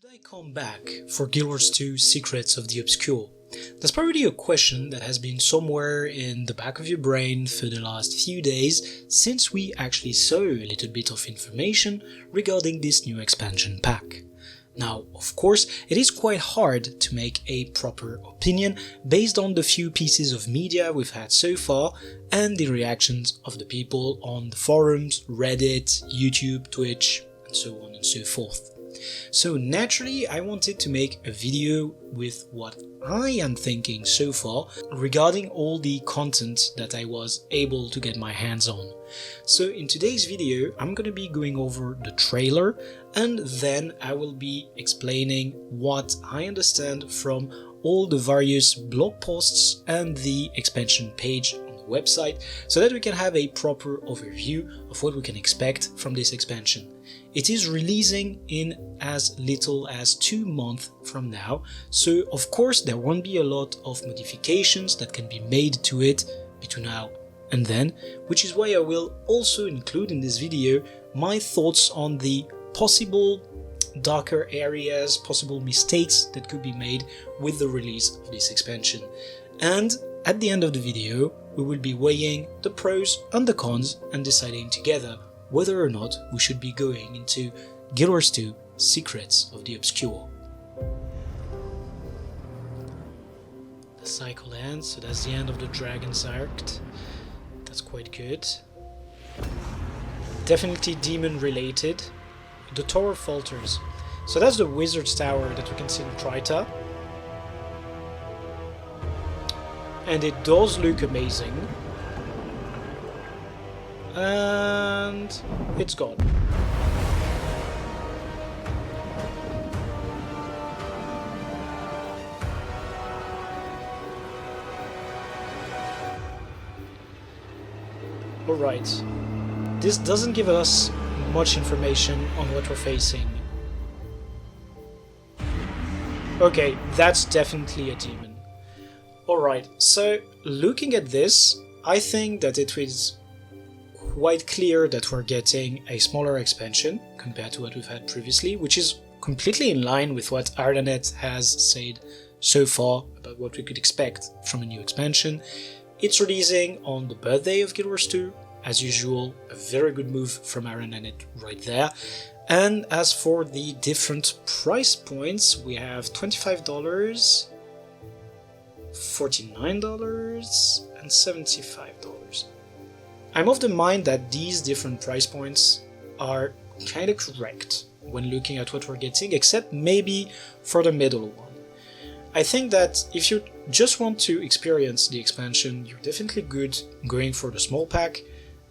Should I come back for GW2 Secrets of the Obscure? That's probably a question that has been somewhere in the back of your brain for the last few days since we actually saw a little bit of information regarding this new expansion pack. Now, of course, it is quite hard to make a proper opinion based on the few pieces of media we've had so far and the reactions of the people on the forums, Reddit, YouTube, Twitch, and so on and so forth. So naturally, I wanted to make a video with what I am thinking so far regarding all the content that I was able to get my hands on. So in today's video, I'm gonna be going over the trailer and then I will be explaining what I understand from all the various blog posts and the expansion page on the website so that we can have a proper overview of what we can expect from this expansion. It is releasing in as little as 2 months from now, so of course there won't be a lot of modifications that can be made to it between now and then, which is why I will also include in this video my thoughts on the possible darker areas, possible mistakes that could be made with the release of this expansion. And at the end of the video, we will be weighing the pros and the cons and deciding together whether or not we should be going into GW2 Secrets of the Obscure. The cycle ends, so that's the end of the Dragon's Arc. That's quite good. Definitely demon related. The tower falters. So that's the wizard's tower that we can see in Trita. And it does look amazing. And it's gone. Alright, this doesn't give us much information on what we're facing. Okay, that's definitely a demon. Alright, so looking at this, I think that it is quite clear that we're getting a smaller expansion compared to what we've had previously, which is completely in line with what ArenaNet has said so far about what we could expect from a new expansion. It's releasing on the birthday of GW2, as usual, a very good move from ArenaNet right there. And as for the different price points, we have $25, $49, and $75. I'm of the mind that these different price points are kind of correct when looking at what we're getting, except maybe for the middle one. I think that if you just want to experience the expansion, you're definitely good going for the small pack,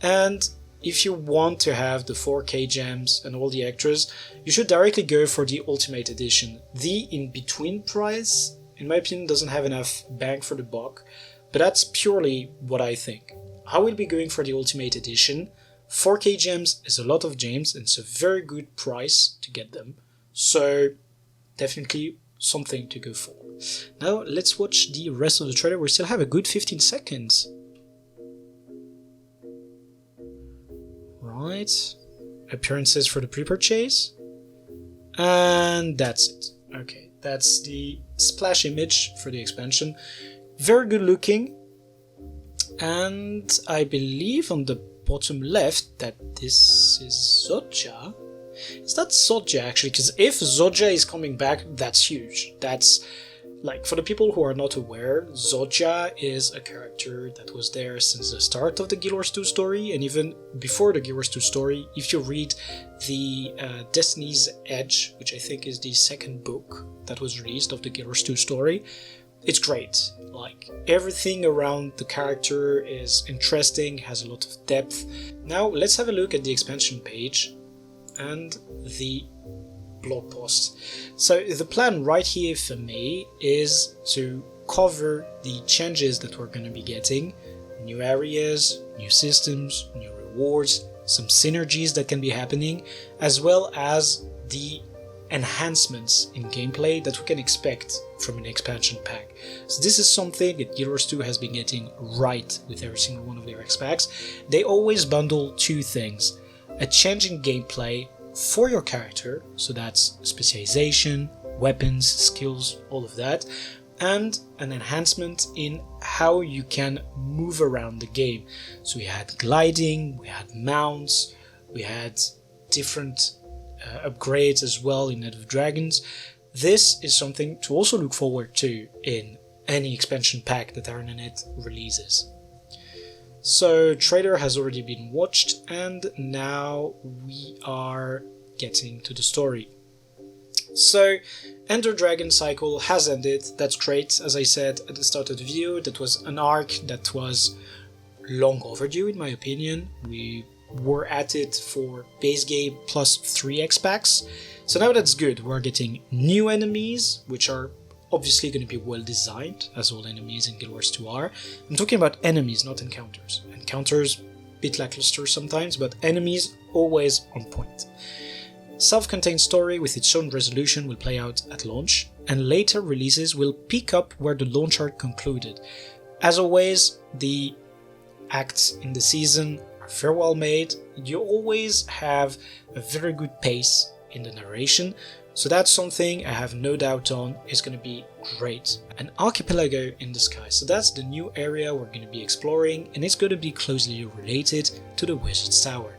and if you want to have the 4K gems and all the extras, you should directly go for the Ultimate Edition. The in-between price, in my opinion, doesn't have enough bang for the buck, but that's purely what I think. I will be going for the Ultimate Edition. 4K gems is a lot of gems and it's a very good price to get them. So definitely something to go for. Now let's watch the rest of the trailer. We still have a good 15 seconds. Right. Appearances for the pre-purchase. And that's it. Okay, that's the splash image for the expansion. Very good looking. And I believe on the bottom left that this is Zodja. Is that Zodja actually? Because if Zodja is coming back, that's huge. That's like, for the people who are not aware, Zodja is a character that was there since the start of the GW2 story, and even before the GW2 story. If you read the Destiny's Edge, which I think is the second book that was released of the GW2 story, it's great. Like, everything around the character is interesting, has a lot of depth. Now let's have a look at the expansion page and the blog post. So the plan right here for me is to cover the changes that we're going to be getting, new areas, new systems, new rewards, some synergies that can be happening, as well as the enhancements in gameplay that we can expect from an expansion pack. So this is something that GW2 has been getting right with every single one of their X packs. They always bundle two things: a change in gameplay for your character, so that's specialization, weapons, skills, all of that, and an enhancement in how you can move around the game. So we had gliding, we had mounts, we had different upgrades as well in Net of Dragons. This is something to also look forward to in any expansion pack that ArenaNet releases. So trailer has already been watched, and now we are getting to the story. So Ender Dragon cycle has ended. That's great. As I said at the start of the video, that was an arc that was long overdue in my opinion. We were at it for base game plus 3x packs. So now that's good. We're getting new enemies, which are obviously going to be well designed, as all enemies in Guild Wars 2 are. I'm talking about enemies, not encounters. Encounters, bit lackluster sometimes, but enemies always on point. Self-contained story with its own resolution will play out at launch, and later releases will pick up where the launch arc concluded. As always, the acts in the season are very well made. You always have a very good pace in the narration, so that's something I have no doubt on is going to be great. An archipelago in the sky, so that's the new area we're going to be exploring, and it's going to be closely related to the Wizard's Tower.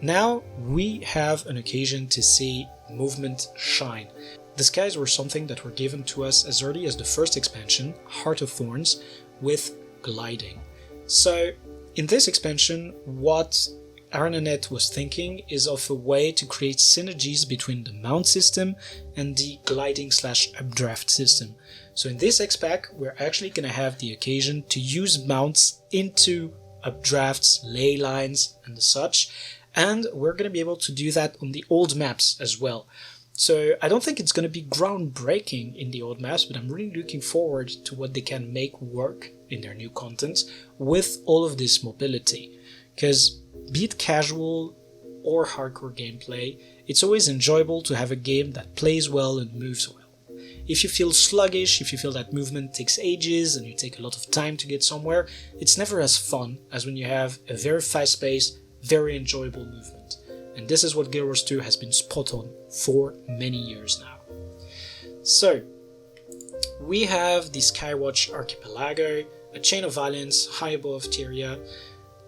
Now we have an occasion to see movement shine. The skies were something that were given to us as early as the first expansion, Heart of Thorns, with gliding. So in this expansion, what ArenaNet was thinking is of a way to create synergies between the mount system and the gliding/updraft system. So in this X-Pack, we're actually going to have the occasion to use mounts into updrafts, ley lines, and such, and we're going to be able to do that on the old maps as well. So I don't think it's going to be groundbreaking in the old maps, but I'm really looking forward to what they can make work in their new content with all of this mobility. Because be it casual or hardcore gameplay, it's always enjoyable to have a game that plays well and moves well. If you feel sluggish, if you feel that movement takes ages and you take a lot of time to get somewhere, it's never as fun as when you have a very fast-paced, very enjoyable movement. And this is what Guild Wars 2 has been spot on for many years now. So, we have the Skywatch Archipelago, a chain of violence high above Tyria,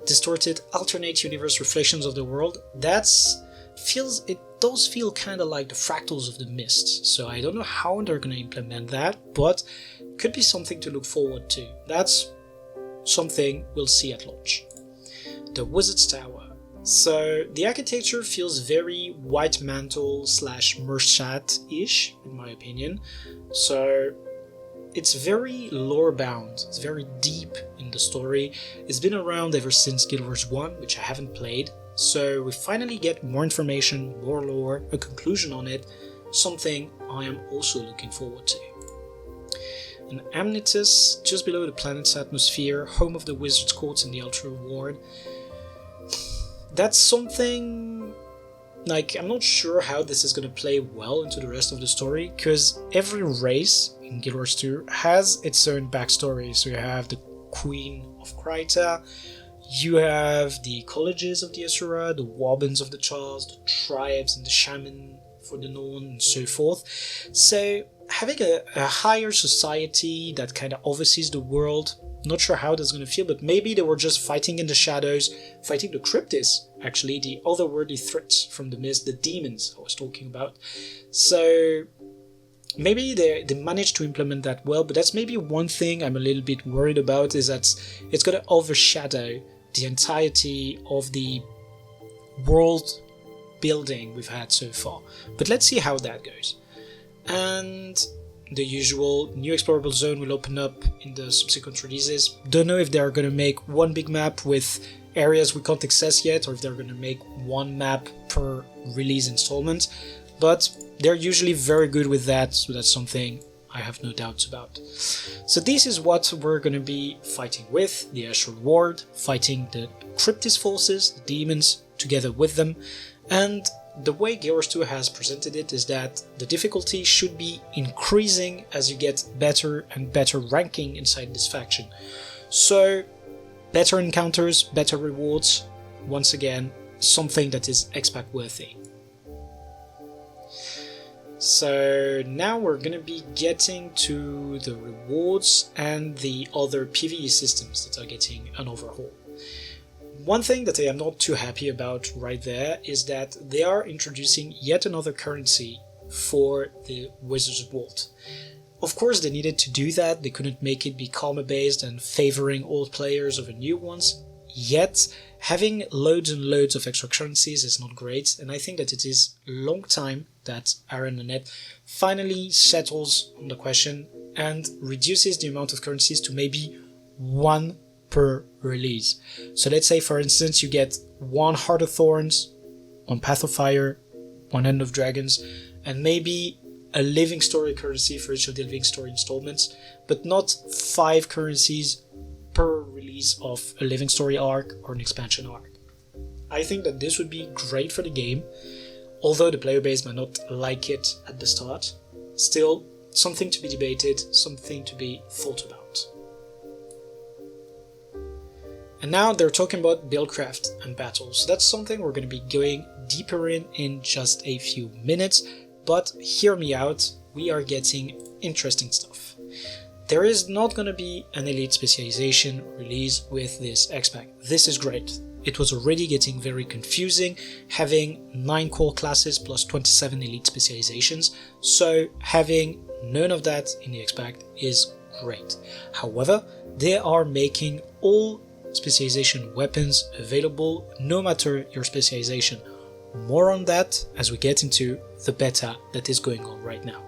distorted alternate universe reflections of the world. It does feel kind of like the fractals of the mist, so I don't know how they're going to implement that, but could be something to look forward to. That's something we'll see at launch. The Wizard's Tower. So the architecture feels very White Mantle / Merchat-ish, in my opinion. So it's very lore bound, it's very deep in the story. It's been around ever since Guild Wars 1, which I haven't played. So we finally get more information, more lore, a conclusion on it, something I am also looking forward to. An Amnitus, just below the planet's atmosphere, home of the Wizard's Courts and the Ultra Ward. That's something, I'm not sure how this is going to play well into the rest of the story, because every race in Guild Wars 2 has its own backstory. So you have the Queen of Kryta, you have the colleges of the Asura, the Warbans of the Charles, the tribes and the Shaman for the Norn, and so forth. So having a higher society that kind of oversees the world, not sure how that's going to feel, but maybe they were just fighting in the shadows, fighting the Cryptis, actually, the otherworldly threats from the mist, the demons I was talking about. So maybe they managed to implement that well, but that's maybe one thing I'm a little bit worried about, is that it's going to overshadow the entirety of the world building we've had so far. But let's see how that goes. And the usual new explorable zone will open up in the subsequent releases. Don't know if they're going to make one big map with areas we can't access yet, or if they're going to make one map per release installment, but they're usually very good with that, so that's something I have no doubts about. So this is what we're going to be fighting with, the Astral Ward, fighting the Cryptis forces, the demons, together with them, and the way Guild Wars 2 has presented it is that the difficulty should be increasing as you get better and better ranking inside this faction. So, better encounters, better rewards, once again, something that is X-Pack worthy. So now we're gonna be getting to the rewards and the other PvE systems that are getting an overhaul. One thing that I am not too happy about right there is that they are introducing yet another currency for the Wizard's Vault. Of course they needed to do that, they couldn't make it be karma based and favoring old players over new ones, yet having loads and loads of extra currencies is not great, and I think that it is a long time that ArenaNet finally settles on the question and reduces the amount of currencies to maybe one per release. So let's say for instance you get 1 Heart of Thorns, 1 Path of Fire, 1 End of Dragons, and maybe a Living Story currency for each of the Living Story installments, but not 5 currencies per release of a Living Story arc or an expansion arc. I think that this would be great for the game, although the player base might not like it at the start. Still, something to be debated, something to be thought about. And now they're talking about buildcraft and battles. That's something we're going to be going deeper in just a few minutes, but hear me out, we are getting interesting stuff. There is not going to be an elite specialization release with this X-Pack. This is great. It was already getting very confusing, having 9 core classes plus 27 elite specializations, so having none of that in the X-Pack is great. However, they are making all specialization weapons available no matter your specialization. More on that as we get into the beta that is going on right now.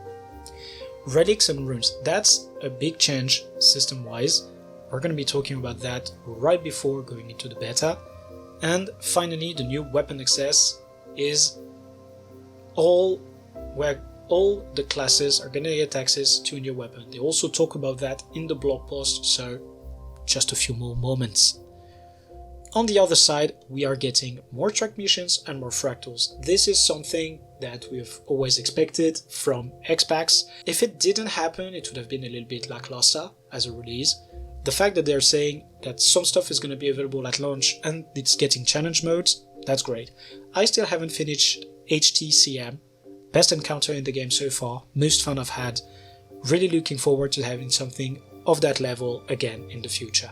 Relics and runes, that's a big change system wise. We're going to be talking about that right before going into the beta. And finally, the new weapon access is where all the classes are going to get access to a new weapon. They also talk about that in the blog post, so just a few more moments. On the other side, we are getting more track missions and more fractals. This is something that we've always expected from X-Packs. If it didn't happen, it would have been a little bit lackluster as a release. The fact that they're saying that some stuff is going to be available at launch and it's getting challenge modes, that's great. I still haven't finished HTCM, best encounter in the game so far, most fun I've had. Really looking forward to having something of that level again in the future.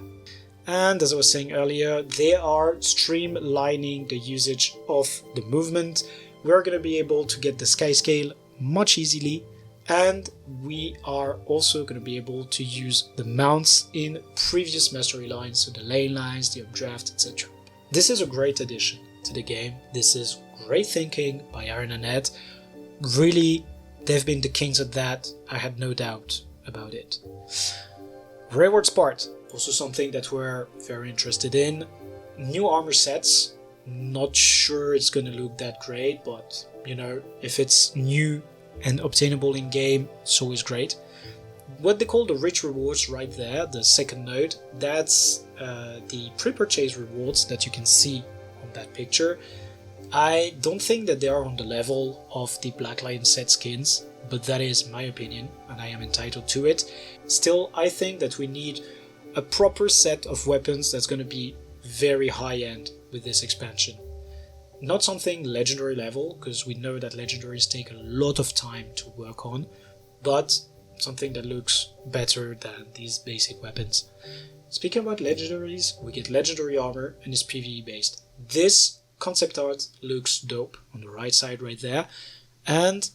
And as I was saying earlier, they are streamlining the usage of the movement. We're going to be able to get the sky scale much easily, and we are also going to be able to use the mounts in previous mastery lines, so the lane lines, the updraft, etc. This is a great addition to the game. This is great thinking by ArenaNet. Really, they've been the kings at that, I had no doubt about it. Rewards part, also something that we're very interested in. New armor sets, not sure it's gonna look that great, but you know, if it's new and obtainable in game, it's always great. What they call the rich rewards right there, the second node, that's the pre-purchase rewards that you can see on that picture. I don't think that they are on the level of the Black Lion set skins, but that is my opinion and I am entitled to it. Still, I think that we need a proper set of weapons that's going to be very high-end with this expansion. Not something legendary level, because we know that legendaries take a lot of time to work on, but something that looks better than these basic weapons. Speaking about legendaries, we get legendary armor and it's PvE based. This concept art looks dope on the right side right there, and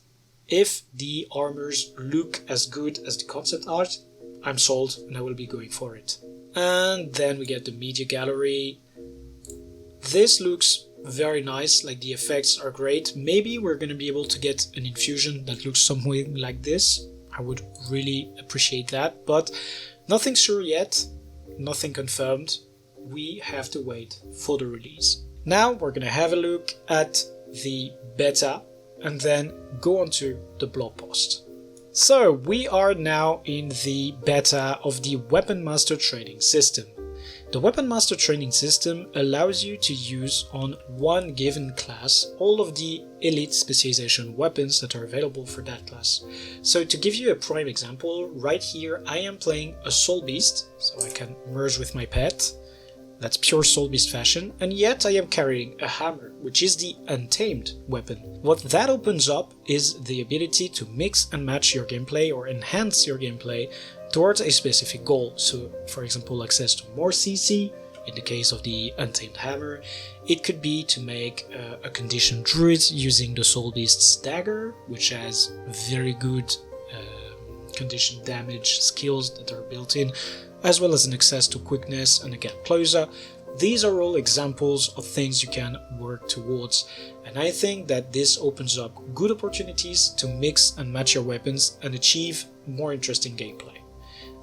if the armors look as good as the concept art, I'm sold and I will be going for it. And then we get the media gallery. This looks very nice, like the effects are great. Maybe we're going to be able to get an infusion that looks something like this. I would really appreciate that, but nothing sure yet, nothing confirmed. We have to wait for the release. Now we're going to have a look at the beta and then go on to the blog post. So we are now in the beta of the Weapon Master Training System. The Weapon Master Training System allows you to use on one given class all of the elite specialization weapons that are available for that class. So to give you a prime example, right here I am playing a Soul Beast, so I can merge with my pet. That's pure Soul Beast fashion, and yet I am carrying a hammer, which is the untamed weapon. What that opens up is the ability to mix and match your gameplay or enhance your gameplay towards a specific goal. So, for example, access to more CC. In the case of the Untamed Hammer, it could be to make a conditioned druid using the Soul Beast's dagger, which has very good conditioned damage skills that are built in, as well as an access to quickness and a gap closer. These are all examples of things you can work towards, and I think that this opens up good opportunities to mix and match your weapons and achieve more interesting gameplay.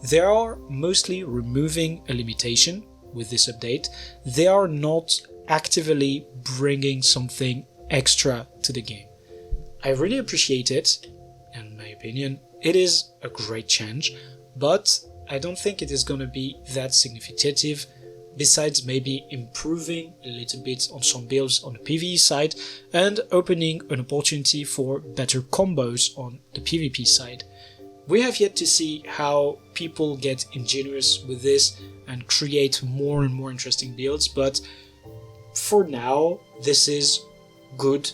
They are mostly removing a limitation with this update. They are not actively bringing something extra to the game. I really appreciate it. In my opinion, it is a great change, but I don't think it is going to be that significative, besides maybe improving a little bit on some builds on the PvE side and opening an opportunity for better combos on the PvP side. We have yet to see how people get ingenious with this and create more and more interesting builds, but for now, this is good,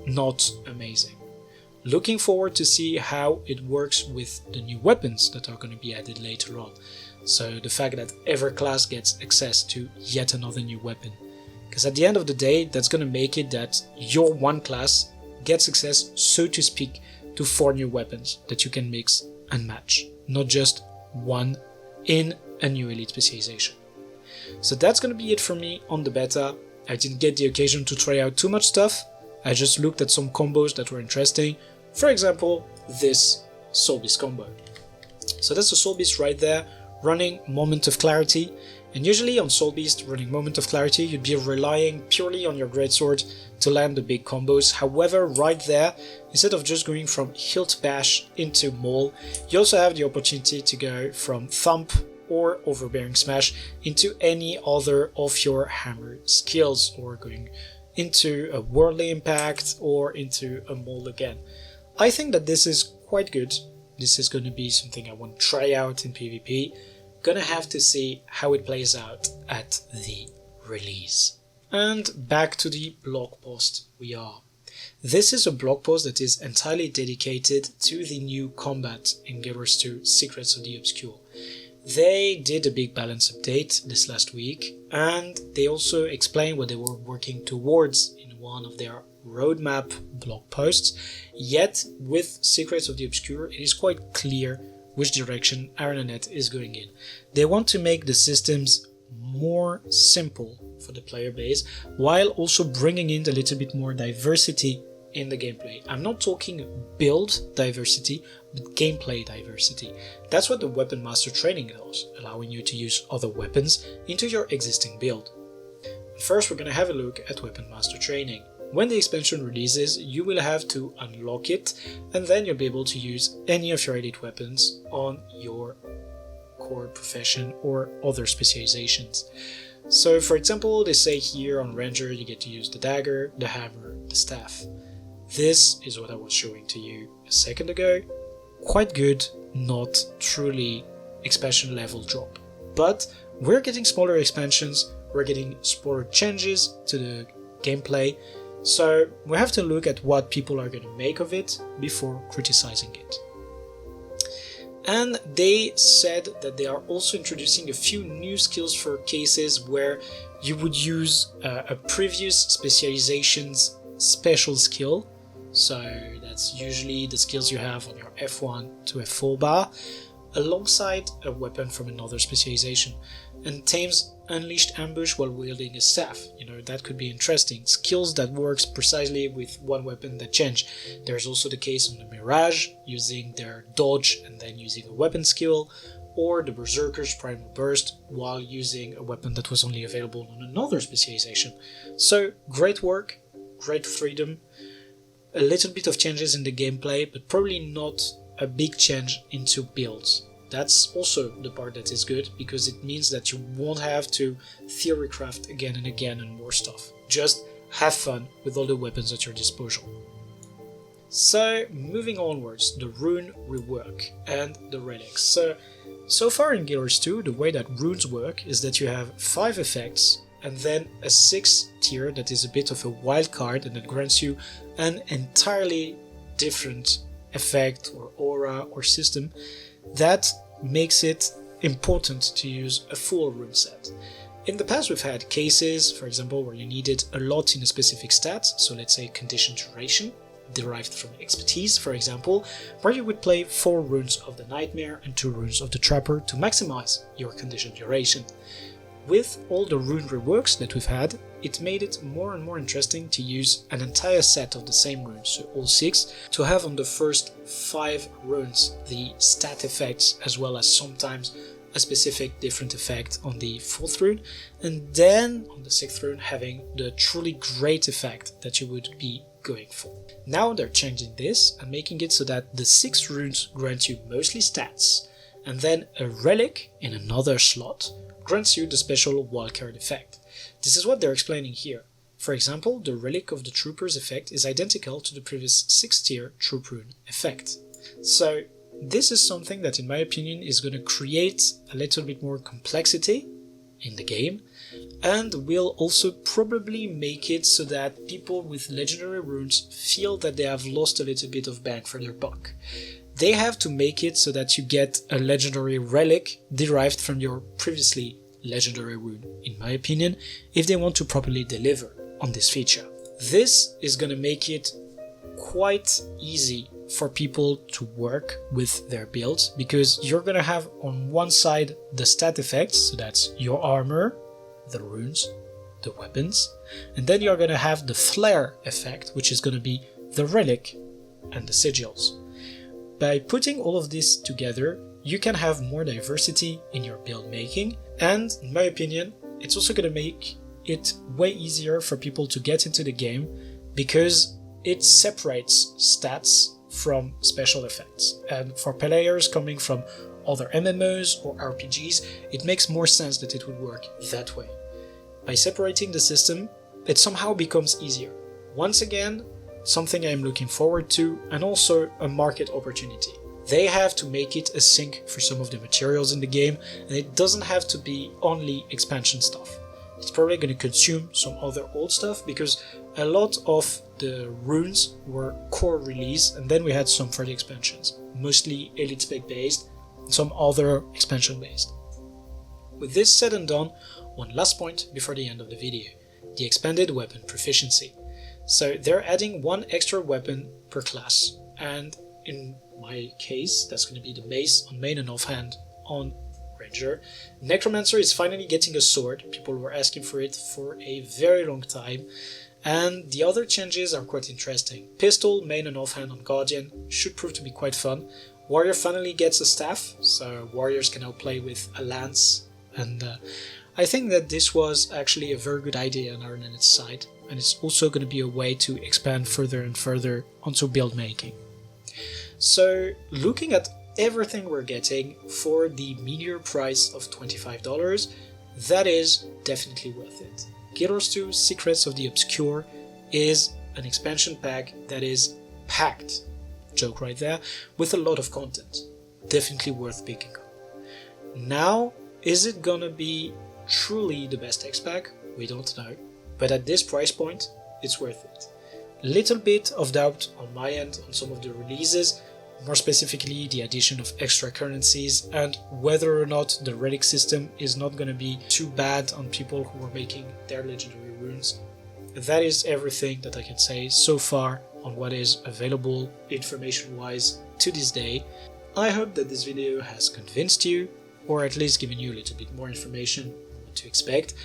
not amazing. Looking forward to see how it works with the new weapons that are going to be added later on. So the fact that every class gets access to yet another new weapon. Because at the end of the day, that's going to make it that your one class gets access, so to speak, to 4 new weapons that you can mix and match, not just one in a new elite specialization. So that's going to be it for me on the beta. I didn't get the occasion to try out too much stuff. I just looked at some combos that were interesting. For example, this Soul Beast combo. So that's the Soul Beast right there, running Moment of Clarity. And usually on Soul Beast running Moment of Clarity, you'd be relying purely on your greatsword to land the big combos. However, right there, instead of just going from Hilt Bash into Maul, you also have the opportunity to go from Thump or Overbearing Smash into any other of your hammer skills, or going into a Worldly Impact or into a Maul again. I think that this is quite good. This is going to be something I want to try out in PvP. Gonna have to see how it plays out at the release. And back to the blog post we are. This is a blog post that is entirely dedicated to the new combat in GW2 Secrets of the Obscure. They did a big balance update this last week, and they also explained what they were working towards in one of their roadmap blog posts. Yet with Secrets of the Obscure, it is quite clear which direction ArenaNet is going in. They want to make the systems more simple for the player base, while also bringing in a little bit more diversity in the gameplay. I'm not talking build diversity, but gameplay diversity. That's what the Weapon Master training allows, allowing you to use other weapons into your existing build. First, we're going to have a look at Weapon Master training. When the expansion releases, you will have to unlock it, and then you'll be able to use any of your elite weapons on your core profession or other specializations. So for example, they say here on Ranger you get to use the dagger, the hammer, the staff. This is what I was showing to you a second ago. Quite good, not truly expansion level drop. But we're getting smaller expansions, we're getting smaller changes to the gameplay, so we have to look at what people are going to make of it before criticizing it. And they said that they are also introducing a few new skills for cases where you would use a previous specialization's special skill. So that's usually the skills you have on your F1 to F4 bar, alongside a weapon from another specialization. And Tame's Unleashed Ambush while wielding a staff. That could be interesting. Skills that works precisely with one weapon that change. There's also the case on the Mirage, using their dodge and then using a weapon skill, or the Berserker's Primal Burst while using a weapon that was only available on another specialization. So great work, great freedom, a little bit of changes in the gameplay, but probably not a big change into builds. That's also the part that is good, because it means that you won't have to theory craft again and again and more stuff. Just have fun with all the weapons at your disposal. So moving onwards, the rune rework and the relics. So far in Guild Wars 2, the way that runes work is that you have 5 effects and then a 6th tier that is a bit of a wild card and that grants you an entirely different effect or aura or system that makes it important to use a full rune set. In the past we've had cases, for example, where you needed a lot in a specific stat, so let's say condition duration, derived from expertise, for example, where you would play 4 runes of the Nightmare and 2 runes of the Trapper to maximize your condition duration. With all the rune reworks that we've had, it made it more and more interesting to use an entire set of the same runes, so all 6, to have on the first 5 runes the stat effects as well as sometimes a specific different effect on the 4th rune, and then on the 6th rune having the truly great effect that you would be going for. Now they're changing this and making it so that the 6 runes grant you mostly stats, and then a relic in another slot grants you the special wildcard effect. This is what they're explaining here. For example, the relic of the Trooper's effect is identical to the previous 6th tier Troop rune effect. So this is something that in my opinion is going to create a little bit more complexity in the game, and will also probably make it so that people with legendary runes feel that they have lost a little bit of bang for their buck. They have to make it so that you get a legendary relic derived from your previously legendary rune, in my opinion, if they want to properly deliver on this feature. This is going to make it quite easy for people to work with their builds, because you're going to have on one side the stat effects, so that's your armor, the runes, the weapons, and then you're going to have the flare effect, which is going to be the relic and the sigils. By putting all of this together, you can have more diversity in your build making, and in my opinion, it's also going to make it way easier for people to get into the game, because it separates stats from special effects. And for players coming from other MMOs or RPGs, it makes more sense that it would work that way. By separating the system, it somehow becomes easier. Once again, something I'm looking forward to, and also a market opportunity. They have to make it a sink for some of the materials in the game, and it doesn't have to be only expansion stuff. It's probably going to consume some other old stuff, because a lot of the runes were core release, and then we had some for the expansions, mostly elite spec based, and some other expansion based. With this said and done, one last point before the end of the video, the expanded weapon proficiency. So they're adding 1 extra weapon per class, and in my case that's going to be the mace on main and offhand on Ranger. Necromancer is finally getting a sword. People were asking for it for a very long time, and the other changes are quite interesting. Pistol, main and offhand on Guardian should prove to be quite fun. Warrior finally gets a staff, so warriors can now play with a lance, and I think that this was actually a very good idea on ArenaNet's side, and it's also going to be a way to expand further and further onto build making. So looking at everything we're getting for the meteor price of $25, that is definitely worth it. Guild Wars 2 Secrets of the Obscure is an expansion pack that is packed, joke right there, with a lot of content. Definitely worth picking up. Now, is it gonna be truly the best X pack? We don't know, but at this price point, it's worth it. Little bit of doubt on my end on some of the releases, more specifically the addition of extra currencies, and whether or not the relic system is not going to be too bad on people who are making their legendary runes. That is everything that I can say so far on what is available information wise to this day. I hope that this video has convinced you, or at least given you a little bit more information on what to expect,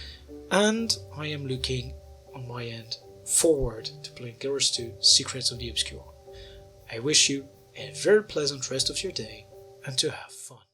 and I am looking on my end forward to playing Guild Wars 2 Secrets of the Obscure. I wish you a very pleasant rest of your day, and to have fun.